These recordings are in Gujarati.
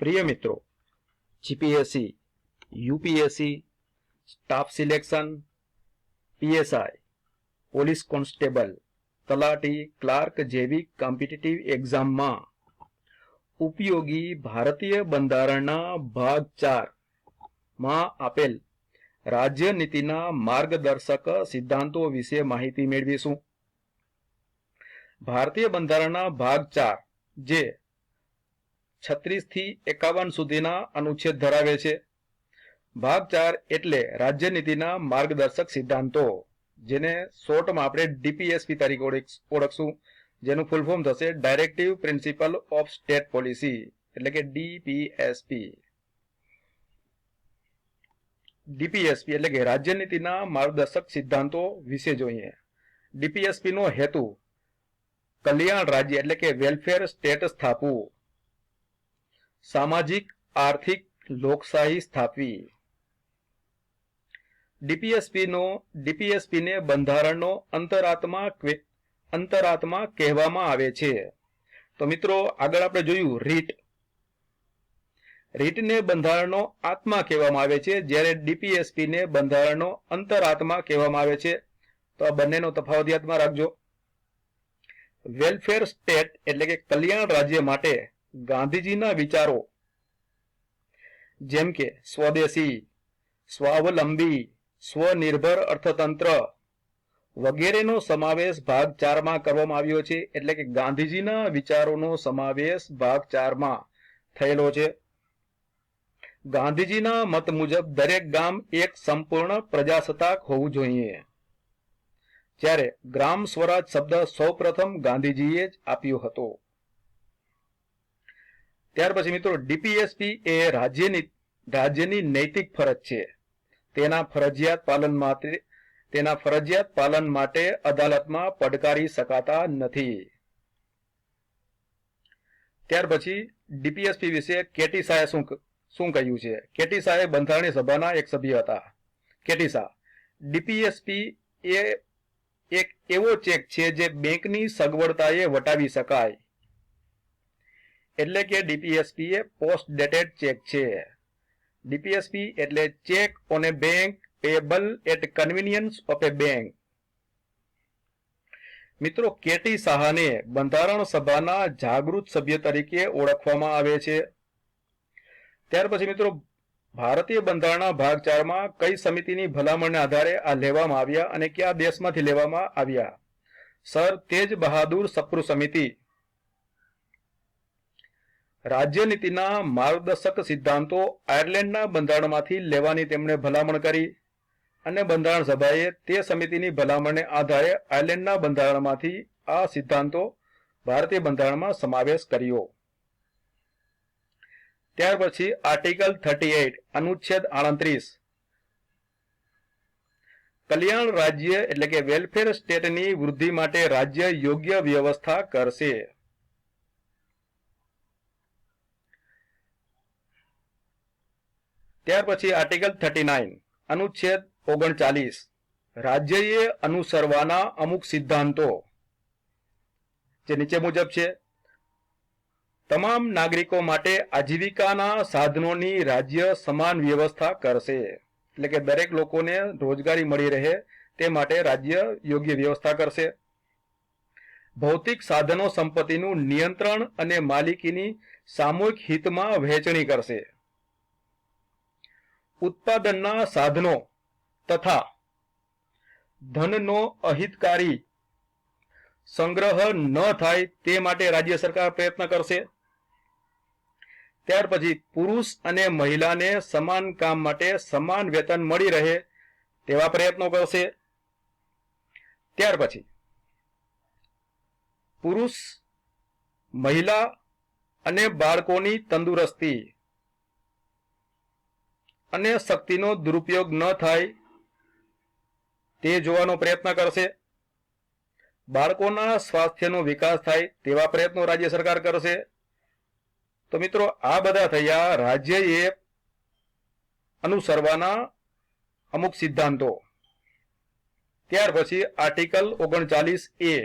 प्रिय मित्रों, GPSC, UPSC, staff selection, PSI, police constable, તલાટી, ક્લાર્ક જેવી કોમ્પિટિટિવ એક્ઝામમાં ઉપયોગી ભારતીય બંધારણના ભાગ 4 માં આપેલ રાજ્ય નીતિના માર્ગદર્શક સિદ્ધાંતો વિશે માહિતી મેળવીશું। ભારતીય બંધારણના ભાગ 4 જે 36 થી 51 સુધીના અનુચ્છેદ ધરાવે છે। ભાગ 4 એટલે રાજ્ય નીતિના માર્ગદર્શક સિદ્ધાંતો, જેને શોર્ટમાં આપણે ડીપીએસપી તરીકે ઓળખશું, જેનું ફૂલ ફોર્મ થશે directive principal of state policy, એટલે કે ડીપીએસપી। ડીપીએસપી એટલે કે રાજ્ય નીતિના માર્ગદર્શક સિદ્ધાંતો વિશે જોઈએ। ડીપીએસપી નો હેતુ કલ્યાણ રાજ્ય એટલે કે વેલફેર સ્ટેટ સ્થાપવું, સામાજિક આર્થિક લોકશાહી સ્થાપવી। ડીપીએસપી ને બંધારણનો અંતરાત્મા કહેવામાં આવે છે। તો મિત્રો આગળ આપણે જોયું રીટને બંધારણનો આત્મા કહેવામાં આવે છે, જ્યારે ડીપીએસપી ને બંધારણનો અંતરાત્મા કહેવામાં આવે છે। તો આ બંનેનો તફાવત યાદમાં રાખજો। વેલફેર સ્ટેટ એટલે કે કલ્યાણ રાજ્ય માટે ગાંધીજીના વિચારો જેમ કે સ્વદેશી, સ્વાવલંબી, સ્વનિર્ભર અર્થતંત્ર વગેરેનો સમાવેશ ભાગ 4 માં કરવામાં આવ્યો છે। એટલે કે ગાંધીજીના વિચારોનો સમાવેશ ભાગ 4 માં થયેલો છે। ગાંધીજીના મત મુજબ દરેક ગામ એક સંપૂર્ણ પ્રજાસત્તાક હોવું જોઈએ, જ્યારે ગ્રામ સ્વરાજ શબ્દ સૌપ્રથમ ગાંધીજીએ જ આપ્યો હતો। ત્યાર પછી મિત્રો ડીપીએસપી એ રાજ્યની નૈતિક ફરજ છે। તેના ફરજિયાત પાલન માટે અદાલતમાં પડકારી શકાતા નથી। ત્યાર પછી ડીપીએસપી વિશે કેટી શાહે શું કહ્યું છે? કેટી શાહ બંધારણીય સભાના એક સભ્ય હતા। કેટી શાહ, ડીપીએસપી એ એક એવો ચેક છે જે બેંકની સગવડતાએ વટાવી શકાય, એટલે કે ડીપીએસપી એ પોસ્ટ ડેટેડ ચેક છે। ડીપીએસપી એટલે cheque on a bank payable at convenience of a bank. મિત્રો કેટી શાહને બંધારણ સભાના જાગૃત સભ્ય તરીકે ઓળખવામાં આવે છે। ત્યાર પછી મિત્રો ભારતીય બંધારણના ભાગ 4 માં કઈ સમિતિની ભલામણને આધારે આ લેવામાં આવ્યા અને કયા દેશમાંથી લેવામાં આવ્યા? સર તેજ બહાદુર સપ્રુ સમિતિ। રાજ્ય નીતિના માર્ગદર્શક સિદ્ધાંતો આયર્લેન્ડના બંધારણમાંથી લેવાની તેમણે ભલામણ કરી અને બંધારણ સભાએ તે સમિતિની ભલામણને આધારે આયર્લેન્ડના બંધારણમાંથી આ સિદ્ધાંતો ભારતીય બંધારણમાં સમાવેશ કર્યો। ત્યાર પછી આર્ટિકલ 38 અનુચ્છેદ 38 કલ્યાણ રાજ્ય એટલે કે વેલફેર સ્ટેટની વૃદ્ધિ માટે રાજ્ય યોગ્ય વ્યવસ્થા કરશે। ત્યાર પછી આર્ટિકલ 39 અનુચ્છેદ 39 રાજ્યએ અનુસરવાના અમુક સિદ્ધાંતો જે નીચે મુજબ છે। તમામ નાગરિકો માટે આજીવિકાના સાધનોની રાજ્ય સમાન વ્યવસ્થા કરશે, એટલે કે દરેક લોકોને રોજગારી મળી રહે તે માટે રાજ્ય યોગ્ય વ્યવસ્થા કરશે। ભૌતિક સાધનો સંપત્તિનું નિયંત્રણ અને માલિકીની સામૂહિક હિતમાં વહેંચણી કરશે। ઉત્પાદનના સાધનો તથા ધનનો અહિતકારી સંગ્રહ ન થાય તે માટે રાજ્ય સરકાર પ્રયત્ન કરશે। ત્યાર પછી પુરુષ અને મહિલાને સમાન કામ માટે સમાન વેતન મળી રહે તેવા પ્રયત્નો કરશે। ત્યાર પછી પુરુષ, મહિલા અને બાળકોની તંદુરસ્તી અને શક્તિનો દુરુપયોગ ન થાય તે જોવાનો પ્રયત્ન કરશે। બાળકોના સ્વાસ્થ્યનો વિકાસ થાય તેવા પ્રયત્નો રાજ્ય સરકાર કરશે। તો મિત્રો આ બધા થયા રાજ્યએ અનુસરવાના અમુક સિદ્ધાંતો। ત્યાર પછી આર્ટિકલ 39A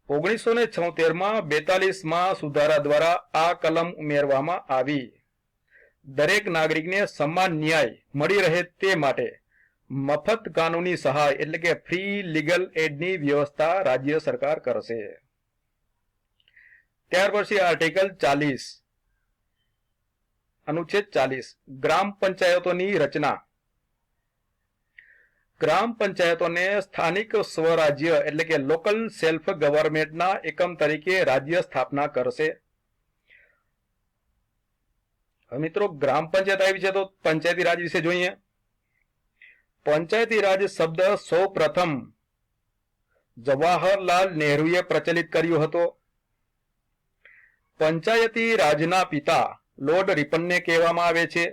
1976 42 સુધારા દ્વારા આ કલમ ઉમેરવામાં આવી. દરેક નાગરિકને સમાન ન્યાય મળી રહે તે માટે મફત કાનૂની સહાય એટલે કે ફ્રી લીગલ એડની વ્યવસ્થા રાજ્ય સરકાર કરશે. ત્યાર પછી આર્ટિકલ 40 અનુચ્છેદ 40 ગ્રામ પંચાયતોની રચના. ગ્રામ પંચાયતોને સ્થાનિક સ્વરાજ્ય એટલે કે લોકલ સેલ્ફ ગવર્નમેન્ટના એકમ તરીકે રાજ્ય સ્થાપના કરશે. હવે મિત્રો ગ્રામ પંચાયત આવી છે તો પંચાયતી રાજ વિશે જોઈએ. પંચાયતી રાજ શબ્દ સૌ પ્રથમ જવાહરલાલ નહેરુએ પ્રચલિત કર્યો હતો. પંચાયતી રાજના પિતા લોર્ડ રિપનને કહેવામાં આવે છે,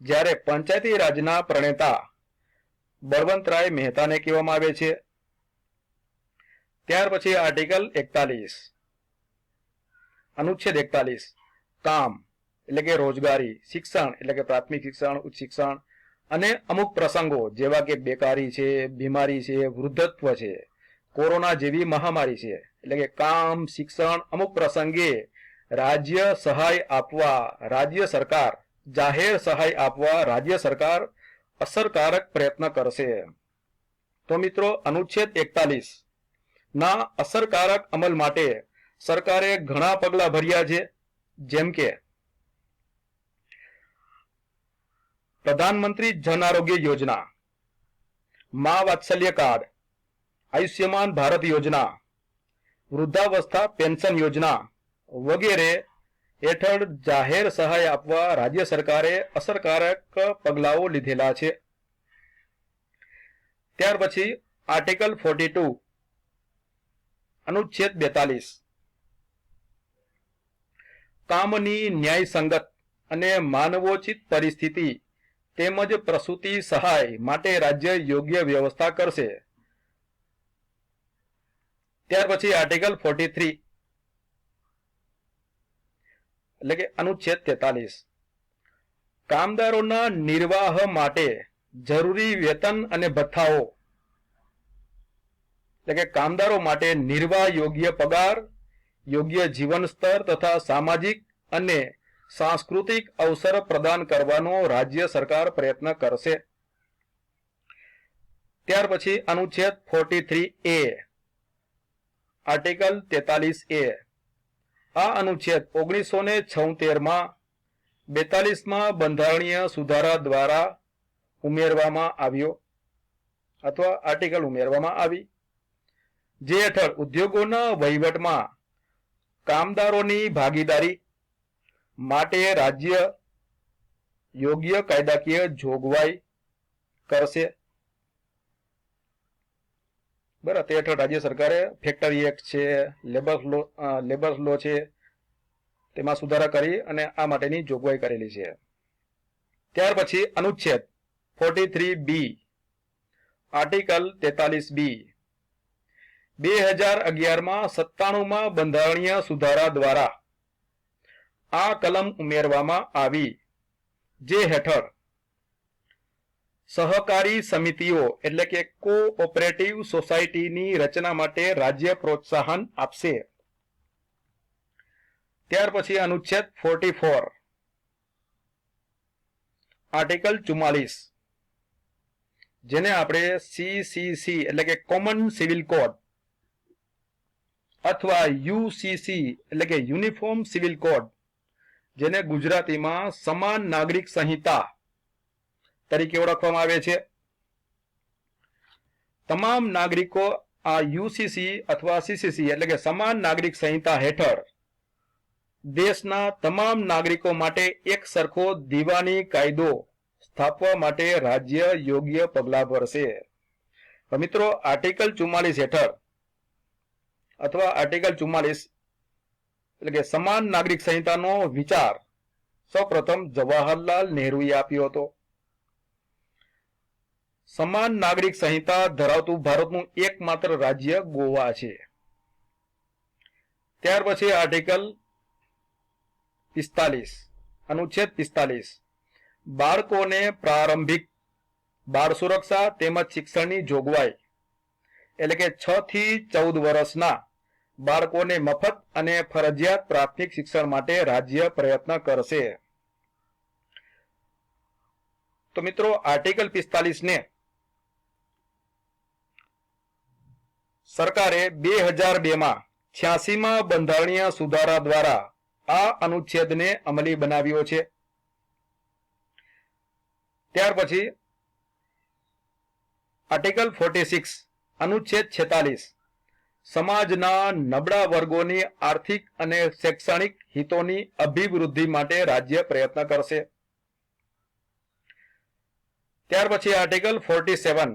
જ્યારે પંચાયતી રાજના પ્રણેતા બળવંતરાય મહેતાને કહેવામાં આવે છે. ત્યાર પછી આર્ટિકલ 41 અનુચ્છેદ 41 કામ એટલે કે રોજગારી, શિક્ષણ એટલે કે પ્રાથમિક શિક્ષણ, ઉચ્ચ શિક્ષણ અને અમુક પ્રસંગો જેવા કે બેકારી છે, બીમારી છે, વૃદ્ધત્વ છે, કોરોના જેવી મહામારી છે, એટલે કે કામ, શિક્ષણ, અમુક પ્રસંગે રાજ્ય સહાય આપવા રાજ્ય સરકાર જાહેર સહાય આપવા રાજ્ય સરકાર અસરકારક પ્રયત્ન કરશે. તો મિત્રો અનુચ્છેદ 41 ના અસરકારક અમલ માટે સરકારે ઘણા પગલા ભર્યા છે, જેમ કે પ્રધાનમંત્રી જન આરોગ્ય યોજના, મા વાત્સલ્ય કાર્ડ, આયુષ્યમાન ભારત યોજના, વૃદ્ધાવસ્થા પેન્શન યોજના વગેરે હેઠળ જાહેર સહાય આપવા રાજ્ય સરકારે અસરકારક પગલાઓ લીધેલા છે. ત્યાર પછી આર્ટિકલ 42 અનુચ્છેદ 42 કામની ન્યાયસંગત અને માનવોચિત પરિસ્થિતિ તેમજ પ્રસૂતિ સહાય માટે રાજ્ય યોગ્ય વ્યવસ્થા કરશે. ત્યાર પછી આર્ટિકલ 43 એટલે કે અનુચ્છેદ 43 કામદારોના નિર્વાહ માટે જરૂરી વેતન અને ભથ્થાઓ એટલે કે કામદારો માટે નિર્વાહ યોગ્ય પગાર, યોગ્ય જીવન સ્તર તથા સામાજિક અને સાંસ્કૃતિક અવસર પ્રદાન કરવાનો રાજ્ય સરકાર પ્રયત્ન કરશે. ત્યાર પછી અનુચ્છેદ 43A આર્ટિકલ 43A આ અનુચ્છેદ 1976 42 બંધારણીય સુધારા દ્વારા ઉમેરવામાં આવ્યો અથવા આર્ટિકલ ઉમેરવામાં આવી, જે હેઠળ ઉદ્યોગોના વહીવટમાં કામદારોની ભાગીદારી માટે રાજ્ય યોગ્ય કાયદાકીય જોગવાઈ કરશે. બરાબર, તે હેઠળ રાજ્ય સરકારે ફેક્ટરી એક્ટ છે, લેબર લો છે, તેમાં સુધારા કરી અને આ માટેની જોગવાઈ કરેલી છે. ત્યાર પછી અનુચ્છેદ 43B આર્ટિકલ 43B 2011 97 બંધારણીય સુધારા દ્વારા આ કલમ ઉમેરવામાં આવી, જે હેઠળ સહકારી સમિતિઓ એટલે કે કોઓપરેટિવ સોસાયટીની રચના માટે રાજ્ય પ્રોત્સાહન આપશે. ત્યાર પછી અનુચ્છેદ 44 આર્ટિકલ 44 જેને આપણે CCC એટલે કે કોમન સિવિલ કોડ અથવા UCC એટલે કે યુનિફોર્મ સિવિલ કોડ, જેને ગુજરાતીમાં સમાન નાગરિક સંહિતા તરીકે ઓળખવામાં આવે છે. તમામ નાગરિકો આ UCC અથવા CCC એટલે કે સમાન નાગરિક સંહિતા હેઠળ દેશના તમામ નાગરિકો માટે એક સરખો દીવાની કાયદો સ્થાપવા માટે રાજ્ય યોગ્ય પગલાં ભરશે. મિત્રો આર્ટિકલ 44 હેઠળ અથવા આર્ટિકલ 44 એટલે કે સમાન નાગરિક સંહિતાનો વિચાર સૌપ્રથમ જવાહરલાલ નહેરુએ આપ્યો હતો. સમાન નાગરિક સંહિતા ધરાવતું ભારતનું એકમાત્ર રાજ્ય ગોવા છે. ત્યાર પછી આર્ટિકલ 45 અનુચ્છેદ 45 બાળકોને પ્રારંભિક બાળ સુરક્ષા તેમજ શિક્ષણની જોગવાઈ એટલે કે 6 થી 14 વર્ષના બાળકોને મફત અને ફરજિયાત પ્રાથમિક શિક્ષણ માટે રાજ્ય પ્રયત્ન કરશે. તો મિત્રો આર્ટિકલ 45 ને સરકારે 2002 માં 86માં બંધારણીય સુધારા દ્વારા આ અનુચ્છેદને અમલી બનાવ્યો છે. ત્યાર પછી આર્ટિકલ 46 અનુચ્છેદ 46 સમાજના નબળા વર્ગોની આર્થિક અને શૈક્ષણિક હિતોની અભિવૃદ્ધિ માટે રાજ્ય પ્રયત્ન કરશે. ત્યાર પછી આર્ટિકલ 47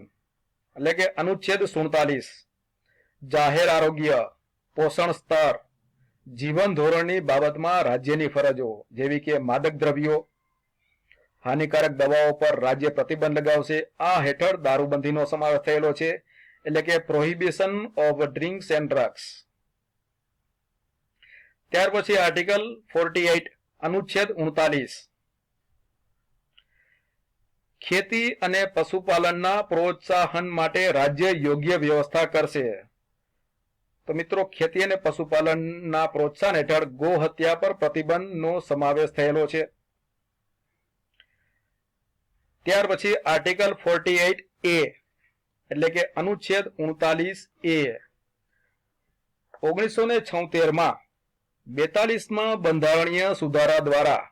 એટલે કે અનુચ્છેદ 47 જાહેર આરોગ્ય, પોષણ સ્તર, જીવન ધોરણની બાબતમાં રાજ્યની ફરજો જેવી કે માદક દ્રવ્યો, હાનિકારક દવાઓ પર રાજ્ય પ્રતિબંધ લગાવશે. આ હેઠળ દારૂબંધીનો સમાવેશ થયેલો છે, એટલે કે prohibition of drinks and drugs. ત્યાર પછી આર્ટિકલ 48 અનુચ્છેદ 39 ખેતી અને પશુપાલનના પ્રોત્સાહન માટે રાજ્ય યોગ્ય વ્યવસ્થા કરશે. તો મિત્રો ખેતી અને પશુપાલનના પ્રોત્સાહન હેઠળ ગો હત્યા પર પ્રતિબંધનો સમાવેશ થયેલો છે. ત્યાર પછી આર્ટિકલ 48A એટલે કે અનુચ્છેદ 39A 1976 માં 42માં બંધારણીય સુધારા દ્વારા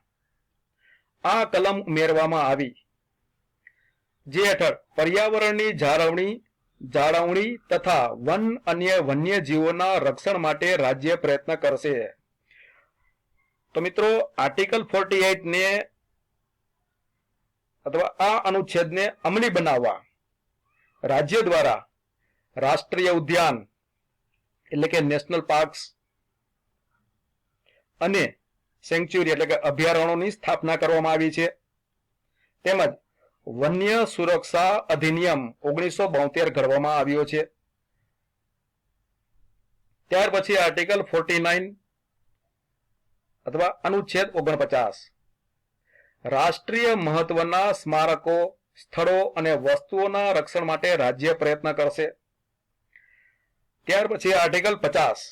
આ કલમ ઉમેરવામાં આવી, જે હેઠળ પર્યાવરણની જાળવણી તથા વન અને વન્યજીવોના રક્ષણ માટે રાજ્ય પ્રયત્ન કરશે. તો મિત્રો આર્ટિકલ 48 ને અથવા આ અનુચ્છેદને અમલી બનાવવા રાજ્ય દ્વારા રાષ્ટ્રીય ઉદ્યાન એટલે કે નેશનલ પાર્ક્સ અને સેન્ચ્યુરી એટલે કે અભયારણ્યોની સ્થાપના કરવામાં આવી છે. તેમજ વન્ય સુરક્ષા અધિનિયમ 1972 ઘડવામાં આવ્યો છે. ત્યાર પછી આર્ટિકલ 49 અથવા અનુચ્છેદ 49 રાષ્ટ્રીય મહત્વના સ્મારકો, સ્થળો અને વસ્તુઓના રક્ષણ માટે રાજ્ય પ્રયત્ન કરશે. ત્યાર પછી આર્ટિકલ 50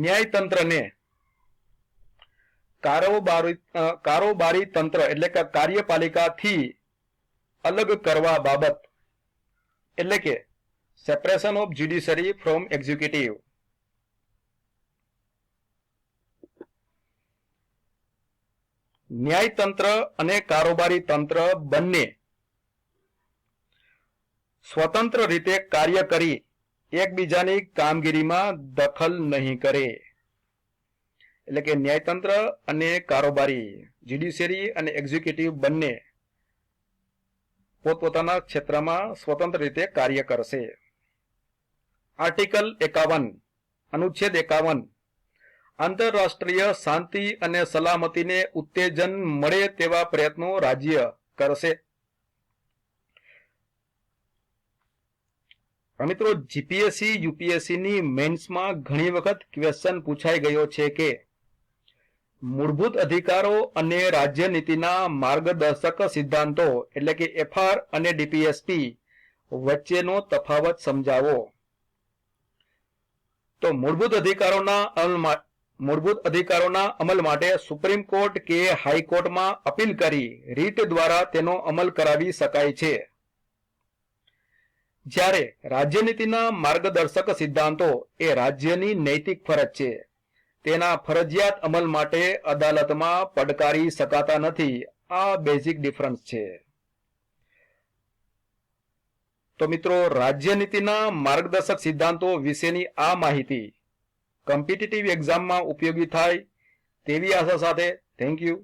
ન્યાયતંત્રને કારોબારી તંત્ર એટલે કે કાર્યપાલિકાથી અલગ કરવા બાબત એટલે કે separation of judiciary from executive. ન્યાયતંત્ર અને કારોબારી તંત્ર બંને સ્વતંત્ર રીતે કાર્ય કરી એકબીજાની કામગીરીમાં દખલ નહીં કરે. એટલે કે ન્યાયતંત્ર અને કારોબારી જ્યુડિશિયરી અને એક્ઝિક્યુટિવ બંને પોતપોતાના ક્ષેત્રમાં સ્વતંત્ર રીતે કાર્ય કરશે. આર્ટિકલ 51 અનુચ્છેદ 51 આંતરરાષ્ટ્રીય શાંતિ અને સલામતીને ઉત્તેજન મળે તેવા પ્રયત્નો રાજ્ય કરશે. મિત્રો જીપીએસસી યુપીએસસી ની મેન્સમાં ઘણી વખત ક્વેશ્ચન પૂછાઈ ગયો છે કે મૂળભૂત અધિકારો અને રાજ્ય નીતિના માર્ગદર્શક સિદ્ધાંતો એટલે કે એફઆર અને ડીપીએસપી વચ્ચેનો તફાવત સમજાવો. તો મૂળભૂત અધિકારોના અમલ માટે સુપ્રીમ કોર્ટ કે હાઈકોર્ટમાં અપીલ કરી રીટ દ્વારા તેનો અમલ કરાવી શકાય છે. જ્યારે રાજ્યનીતિના માર્ગદર્શક સિદ્ધાંતો એ રાજ્યની નૈતિક ફરજ છે, તેના ફરજિયાત અમલ માટે અદાલતમાં પડકારી શકાતા નથી. આ બેઝિક ડિફરન્સ છે. તો મિત્રો રાજ્યનીતિના માર્ગદર્શક સિદ્ધાંતો વિશેની આ માહિતી કોમ્પિટિટિવ એક્ઝામમાં ઉપયોગી થાય તેવી આશા સાથે થેન્ક યુ.